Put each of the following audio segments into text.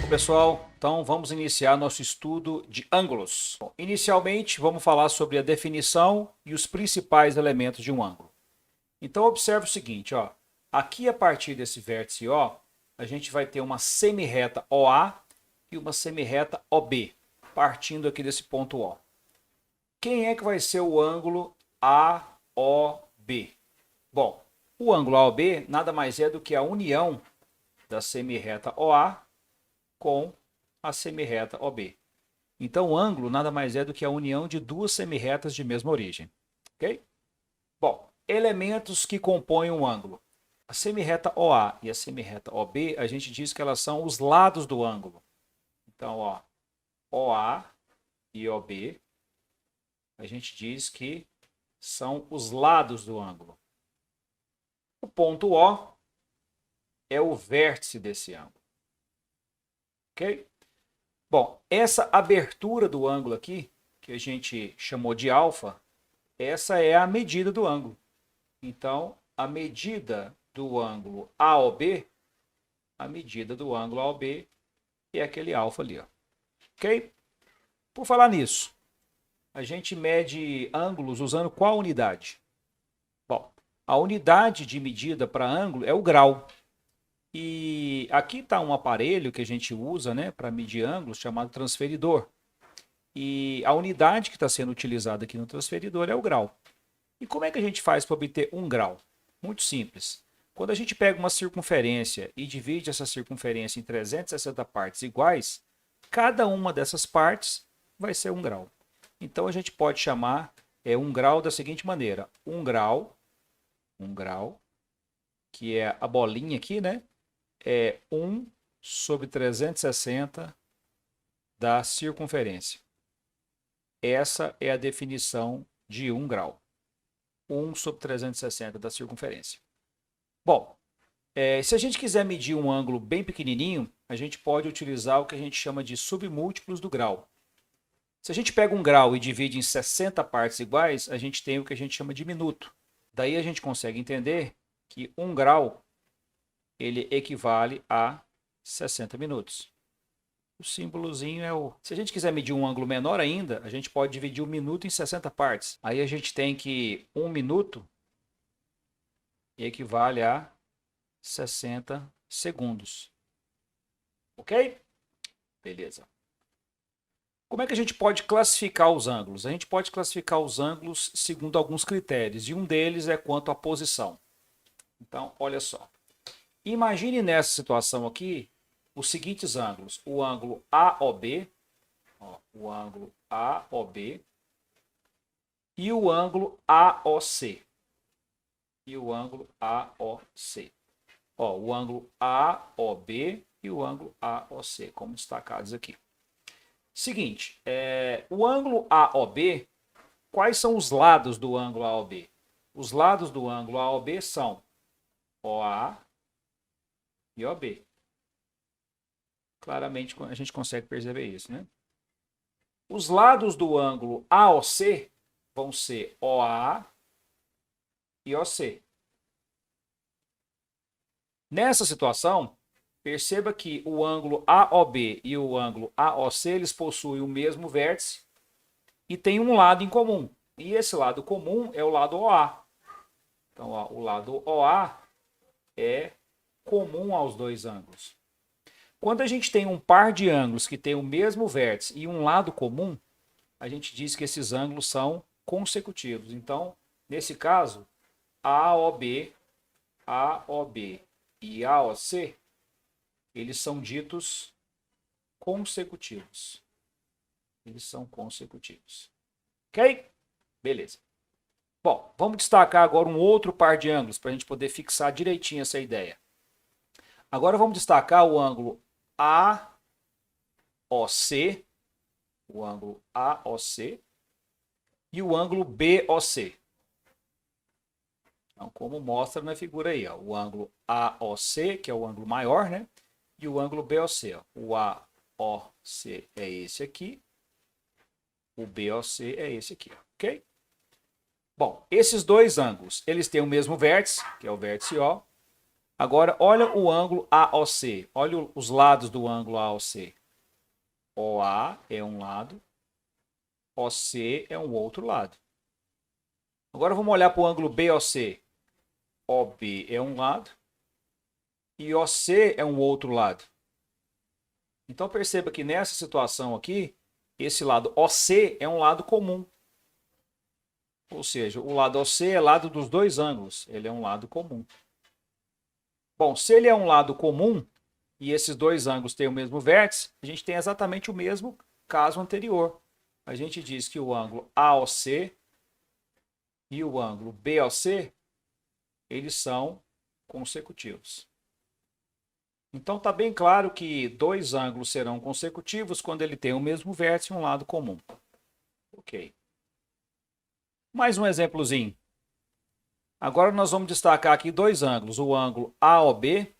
Pessoal, então vamos iniciar nosso estudo de ângulos. Bom, inicialmente, vamos falar sobre a definição e os principais elementos de um ângulo. Então, observe o seguinte, ó. Aqui, a partir desse vértice O, a gente vai ter uma semirreta OA e uma semirreta OB, partindo aqui desse ponto O. Quem é que vai ser o ângulo AOB? Bom, o ângulo AOB nada mais é do que a união da semirreta OA com a semirreta OB. Então, o ângulo nada mais é do que a união de duas semirretas de mesma origem. Ok? Bom, elementos que compõem um ângulo. A semirreta OA e a semirreta OB, a gente diz que elas são os lados do ângulo. Então, ó, OA e OB, a gente diz que são os lados do ângulo. O ponto O é o vértice desse ângulo. Ok? Bom, essa abertura do ângulo aqui, que a gente chamou de alfa, essa é a medida do ângulo. Então, a medida do ângulo AOB, a medida do ângulo AOB é aquele alfa ali, ó. Ok? Por falar nisso, a gente mede ângulos usando qual unidade? Bom, a unidade de medida para ângulo é o grau. E aqui está um aparelho que a gente usa, né, para medir ângulos, chamado transferidor. E a unidade que está sendo utilizada aqui no transferidor é o grau. E como é que a gente faz para obter um grau? Muito simples. Quando a gente pega uma circunferência e divide essa circunferência em 360 partes iguais, cada uma dessas partes vai ser um grau. Então a gente pode chamar um grau da seguinte maneira: um grau, que é a bolinha aqui, né? É 1 sobre 360 da circunferência. Essa é a definição de 1 grau. 1 sobre 360 da circunferência. Bom, se a gente quiser medir um ângulo bem pequenininho, a gente pode utilizar o que a gente chama de submúltiplos do grau. Se a gente pega um grau e divide em 60 partes iguais, a gente tem o que a gente chama de minuto. Daí a gente consegue entender que 1 grau ele equivale a 60 minutos. O símbolozinho é o... Se a gente quiser medir um ângulo menor ainda, a gente pode dividir 1 minuto em 60 partes. Aí a gente tem que 1 minuto equivale a 60 segundos. Ok? Beleza. Como é que a gente pode classificar os ângulos? A gente pode classificar os ângulos segundo alguns critérios, e um deles é quanto à posição. Então, olha só. Imagine nessa situação aqui os seguintes ângulos: o ângulo AOB, o ângulo AOB e o ângulo AOC. E o ângulo AOC. O ângulo AOB e o ângulo AOC, como destacados aqui. Seguinte, o ângulo AOB, quais são os lados do ângulo AOB? Os lados do ângulo AOB são OA e OB. Claramente a gente consegue perceber isso, né? Os lados do ângulo AOC vão ser OA e OC. Nessa situação, perceba que o ângulo AOB e o ângulo AOC, eles possuem o mesmo vértice e tem um lado em comum. E esse lado comum é o lado OA. Então, o lado OA é comum aos dois ângulos. Quando a gente tem um par de ângulos que tem o mesmo vértice e um lado comum, a gente diz que esses ângulos são consecutivos. Então, nesse caso, AOB e AOC, eles são ditos consecutivos. Eles são consecutivos. Ok? Beleza. Bom, vamos destacar agora um outro par de ângulos para a gente poder fixar direitinho essa ideia. Agora vamos destacar o ângulo AOC, e o ângulo BOC. Então, como mostra na figura aí, o ângulo AOC, que é o ângulo maior, né? E o ângulo BOC. O AOC é esse aqui, o BOC é esse aqui, ok? Bom, esses dois ângulos, eles têm o mesmo vértice, que é o vértice O. Agora, olha o ângulo AOC. Olha os lados do ângulo AOC. OA é um lado, OC é um outro lado. Agora vamos olhar para o ângulo BOC. OB é um lado e OC é um outro lado. Então perceba que nessa situação aqui, esse lado OC é um lado comum. Ou seja, o lado OC é lado dos dois ângulos. Ele é um lado comum. Bom, se ele é um lado comum e esses dois ângulos têm o mesmo vértice, a gente tem exatamente o mesmo caso anterior. A gente diz que o ângulo AOC e o ângulo BOC, eles são consecutivos. Então está bem claro que dois ângulos serão consecutivos quando ele tem o mesmo vértice e um lado comum. Ok. Mais um exemplozinho. Agora nós vamos destacar aqui dois ângulos. O ângulo AOB.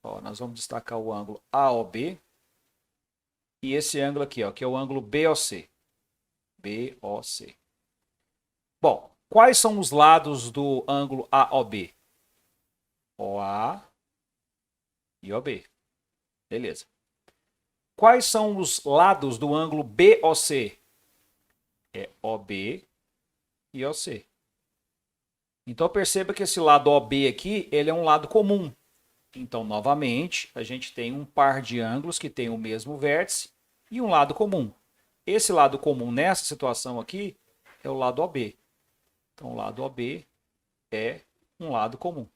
Ó, nós vamos destacar o ângulo AOB. E esse ângulo aqui, ó, que é o ângulo BOC. BOC. Bom, quais são os lados do ângulo AOB? OA e OB. Beleza. Quais são os lados do ângulo BOC? É OB e OC. Então perceba que esse lado OB aqui, ele é um lado comum. Então, novamente, a gente tem um par de ângulos que tem o mesmo vértice e um lado comum. Esse lado comum nessa situação aqui é o lado OB. Então, o lado OB é um lado comum.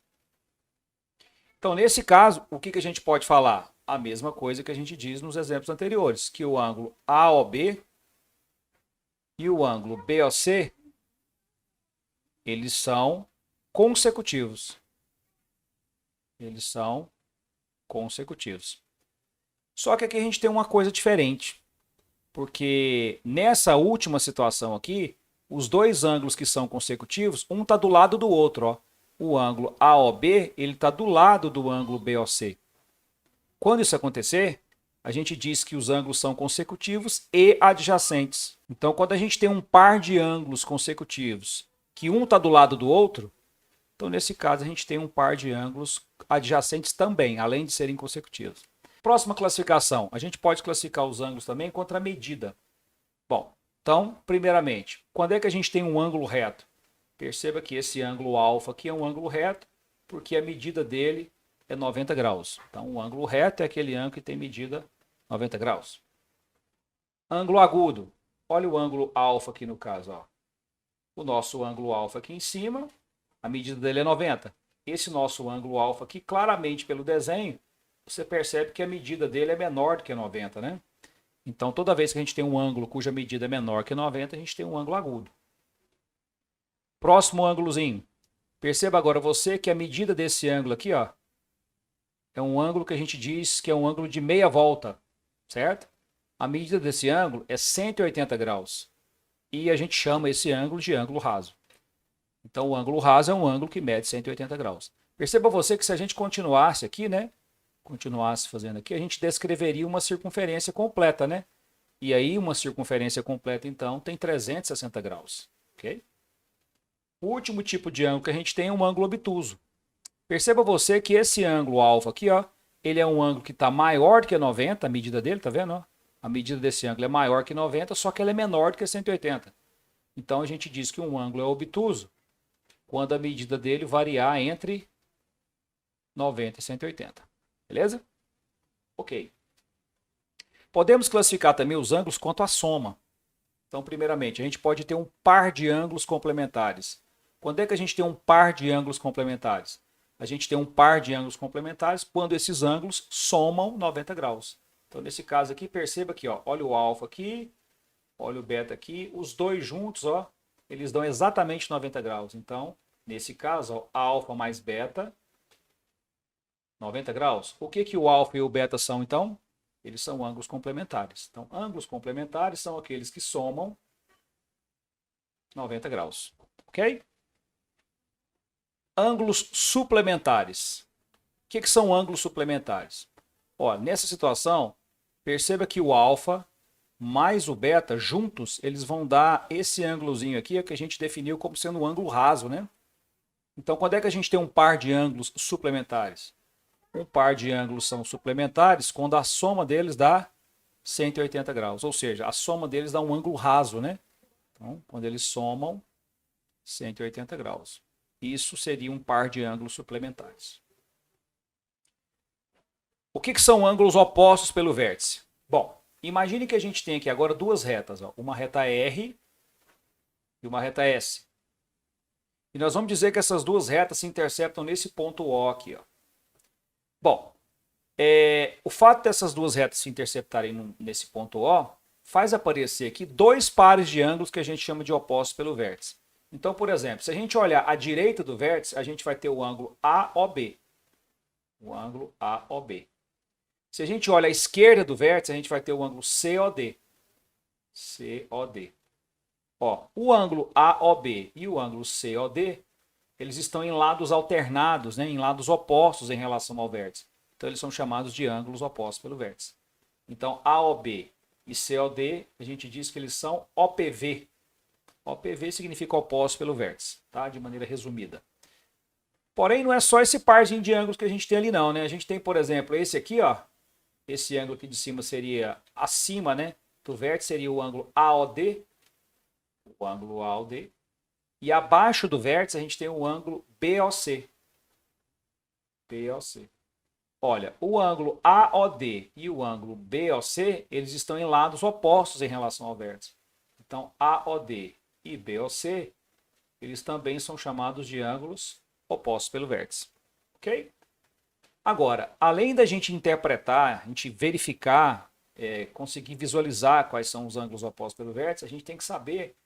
Então, nesse caso, o que a gente pode falar? A mesma coisa que a gente diz nos exemplos anteriores, que o ângulo AOB e o ângulo BOC, eles são consecutivos. Eles são consecutivos. Só que aqui a gente tem uma coisa diferente, porque nessa última situação aqui, os dois ângulos que são consecutivos, um está do lado do outro, ó. O ângulo AOB, ele está do lado do ângulo BOC. Quando isso acontecer, a gente diz que os ângulos são consecutivos e adjacentes. Então, quando a gente tem um par de ângulos consecutivos, que um está do lado do outro, então nesse caso a gente tem um par de ângulos adjacentes também, além de serem consecutivos. Próxima classificação, a gente pode classificar os ângulos também contra a medida. Bom, então, primeiramente, quando é que a gente tem um ângulo reto? Perceba que esse ângulo alfa aqui é um ângulo reto, porque a medida dele é 90 graus. Então, o ângulo reto é aquele ângulo que tem medida 90 graus. Ângulo agudo. Olha o ângulo alfa aqui no caso. Ó. O nosso ângulo alfa aqui em cima, a medida dele é 90. Esse nosso ângulo alfa aqui, claramente pelo desenho, você percebe que a medida dele é menor do que 90, né? Então, toda vez que a gente tem um ângulo cuja medida é menor que 90, a gente tem um ângulo agudo. Próximo ângulozinho. Perceba agora você que a medida desse ângulo aqui, ó, é um ângulo que a gente diz que é um ângulo de meia volta, certo? A medida desse ângulo é 180 graus. E a gente chama esse ângulo de ângulo raso. Então, o ângulo raso é um ângulo que mede 180 graus. Perceba você que se a gente continuasse aqui, né? Continuasse fazendo aqui, a gente descreveria uma circunferência completa, né? E aí, uma circunferência completa, então, tem 360 graus, ok? O último tipo de ângulo que a gente tem é um ângulo obtuso. Perceba você que esse ângulo alfa aqui, ó, ele é um ângulo que está maior do que 90, a medida dele, tá vendo? Ó? A medida desse ângulo é maior que 90, só que ele é menor do que 180. Então, a gente diz que um ângulo é obtuso quando a medida dele variar entre 90 e 180. Beleza? Ok. Podemos classificar também os ângulos quanto à soma. Então, primeiramente, a gente pode ter um par de ângulos complementares. Quando é que a gente tem um par de ângulos complementares? A gente tem um par de ângulos complementares quando esses ângulos somam 90 graus. Então, nesse caso aqui, perceba aqui, ó, olha o alfa aqui, olha o beta aqui, os dois juntos, ó, eles dão exatamente 90 graus. Então, nesse caso, ó, alfa mais beta, 90 graus. O que o alfa e o beta são, então? Eles são ângulos complementares. Então, ângulos complementares são aqueles que somam 90 graus. Ok? Ângulos suplementares. O que são ângulos suplementares? Ó, nessa situação, perceba que o alfa mais o beta, juntos, eles vão dar esse ângulozinho aqui, que a gente definiu como sendo um ângulo raso, né? Então, quando é que a gente tem um par de ângulos suplementares? um par de ângulos são suplementares quando a soma deles dá 180 graus, ou seja, a soma deles dá um ângulo raso, né? Então, quando eles somam 180 graus. Isso seria um par de ângulos suplementares. O que são ângulos opostos pelo vértice? Bom, imagine que a gente tem aqui agora duas retas, ó, uma reta R e uma reta S. E nós vamos dizer que essas duas retas se interceptam nesse ponto O aqui. Ó. Bom, o fato dessas duas retas se interceptarem nesse ponto O faz aparecer aqui dois pares de ângulos que a gente chama de opostos pelo vértice. Então, por exemplo, se a gente olhar à direita do vértice, a gente vai ter o ângulo AOB. O ângulo AOB. Se a gente olha à esquerda do vértice, a gente vai ter o ângulo COD. COD. Ó, o ângulo AOB e o ângulo COD, eles estão em lados alternados, né, em lados opostos em relação ao vértice. Então, eles são chamados de ângulos opostos pelo vértice. Então, AOB e COD, a gente diz que eles são OPV. OPV significa opostos pelo vértice, tá? De maneira resumida. Porém, não é só esse parzinho de ângulos que a gente tem ali não, né? A gente tem, por exemplo, esse aqui, ó. Esse ângulo aqui de cima seria acima, né, do vértice, seria o ângulo AOD. O ângulo AOD. E abaixo do vértice a gente tem o ângulo BOC. BOC. Olha, o ângulo AOD e o ângulo BOC, eles estão em lados opostos em relação ao vértice. Então, AOD e BOC, eles também são chamados de ângulos opostos pelo vértice. Ok? Agora, além da gente interpretar, a gente verificar, conseguir visualizar quais são os ângulos opostos pelo vértice, a gente tem que saber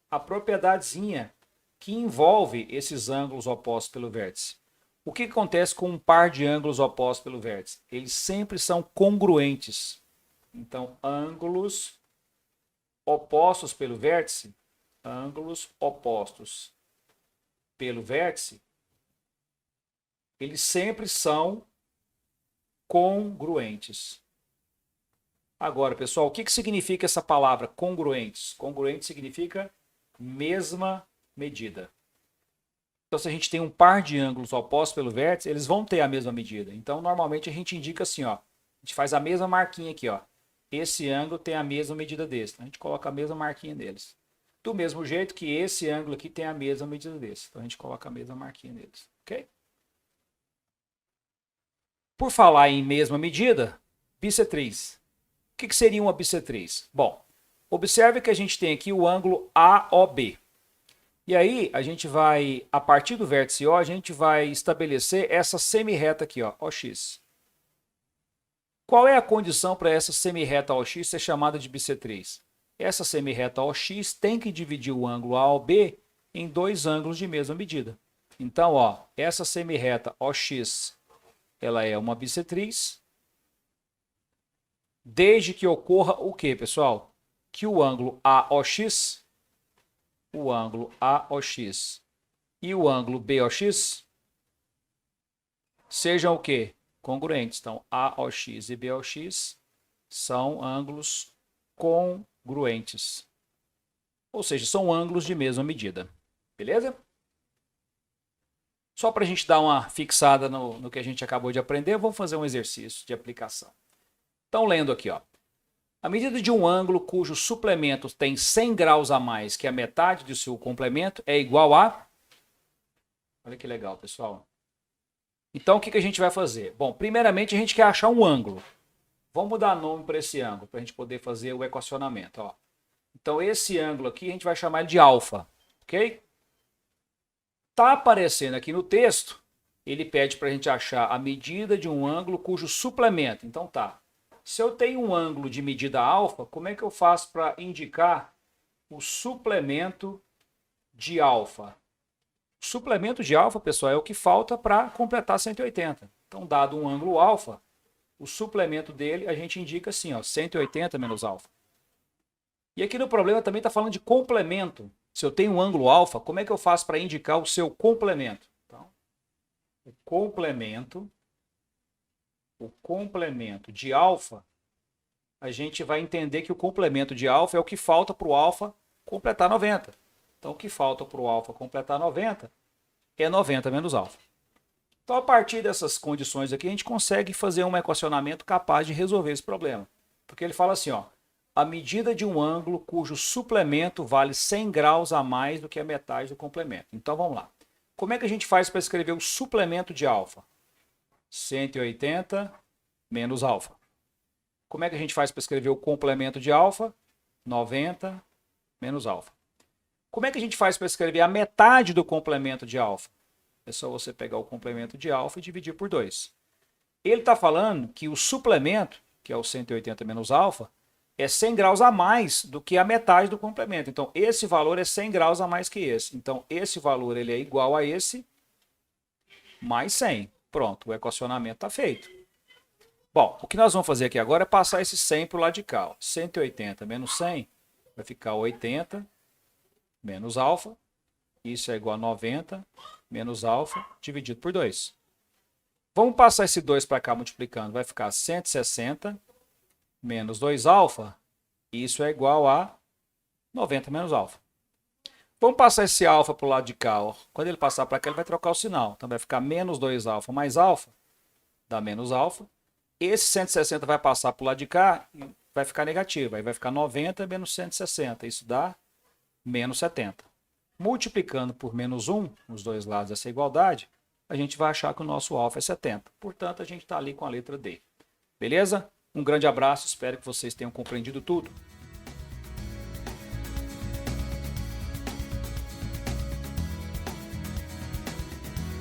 a propriedadezinha que envolve esses ângulos opostos pelo vértice. O que acontece com um par de ângulos opostos pelo vértice? Eles sempre são congruentes. Então, ângulos opostos pelo vértice, ângulos opostos pelo vértice, eles sempre são congruentes. Agora, pessoal, o que significa essa palavra congruentes? Congruente significa mesma medida. Então, se a gente tem um par de ângulos opostos pelo vértice, eles vão ter a mesma medida. Então, normalmente a gente indica assim, ó, a gente faz a mesma marquinha aqui, ó. Esse ângulo tem a mesma medida desse. Então, a gente coloca a mesma marquinha neles. Do mesmo jeito que esse ângulo aqui tem a mesma medida desse. Então, a gente coloca a mesma marquinha neles. Ok? Por falar em mesma medida, bissetriz. O que seria uma bissetriz? Bom, observe que a gente tem aqui o ângulo AOB. E aí, a gente vai, a partir do vértice O, a gente vai estabelecer essa semirreta aqui, ó, OX. Qual é a condição para essa semirreta OX ser chamada de bissetriz? Essa semirreta OX tem que dividir o ângulo AOB em dois ângulos de mesma medida. Então, ó, essa semirreta OX, ela é uma bissetriz, desde que ocorra o quê, pessoal? Que o ângulo AOX e o ângulo BOX sejam o quê? Congruentes. Então, AOX e BOX são ângulos congruentes. Ou seja, são ângulos de mesma medida. Beleza? Só para a gente dar uma fixada no que a gente acabou de aprender, vamos fazer um exercício de aplicação. Então, lendo aqui, ó. A medida de um ângulo cujo suplemento tem 100 graus a mais que a metade do seu complemento é igual a... Olha que legal, pessoal. Então, o que a gente vai fazer? Bom, primeiramente a gente quer achar um ângulo. Vamos dar nome para esse ângulo, para a gente poder fazer o equacionamento. Ó. Então, esse ângulo aqui a gente vai chamar ele de alfa. Ok? Está aparecendo aqui no texto, ele pede para a gente achar a medida de um ângulo cujo suplemento. Então, tá. Se eu tenho um ângulo de medida alfa, como é que eu faço para indicar o suplemento de alfa? O suplemento de alfa, pessoal, é o que falta para completar 180. Então, dado um ângulo alfa, o suplemento dele a gente indica assim, ó, 180 menos alfa. E aqui no problema também está falando de complemento. Se eu tenho um ângulo alfa, como é que eu faço para indicar o seu complemento? Então, o complemento de alfa, a gente vai entender que o complemento de alfa é o que falta para o alfa completar 90. Então, o que falta para o alfa completar 90 é 90 menos alfa. Então, a partir dessas condições aqui, a gente consegue fazer um equacionamento capaz de resolver esse problema. Porque ele fala assim, ó, a medida de um ângulo cujo suplemento vale 100 graus a mais do que a metade do complemento. Então, vamos lá. Como é que a gente faz para escrever o suplemento de alfa? 180 menos alfa. Como é que a gente faz para escrever o complemento de alfa? 90 menos alfa. Como é que a gente faz para escrever a metade do complemento de alfa? É só você pegar o complemento de alfa e dividir por 2. Ele está falando que o suplemento, que é o 180 menos alfa, é 100 graus a mais do que a metade do complemento. Então, esse valor é 100 graus a mais que esse. Então, esse valor ele é igual a esse mais 100. Pronto, o equacionamento está feito. Bom, o que nós vamos fazer aqui agora é passar esse 100 para o lado de cá. 180 menos 100 vai ficar 80 menos alfa. Isso é igual a 90 menos alfa dividido por 2. Vamos passar esse 2 para cá multiplicando. Vai ficar 160 menos 2 alfa. Isso é igual a 90 menos alfa. Vamos passar esse alfa para o lado de cá. Ó. Quando ele passar para cá, ele vai trocar o sinal. Então vai ficar menos 2 alfa mais alfa. Dá menos alfa. Esse 160 vai passar para o lado de cá e vai ficar negativo. Aí vai ficar 90 menos 160. Isso dá menos 70. Multiplicando por menos 1, os dois lados dessa igualdade, a gente vai achar que o nosso alfa é 70. Portanto, a gente está ali com a letra D. Beleza? Um grande abraço, espero que vocês tenham compreendido tudo.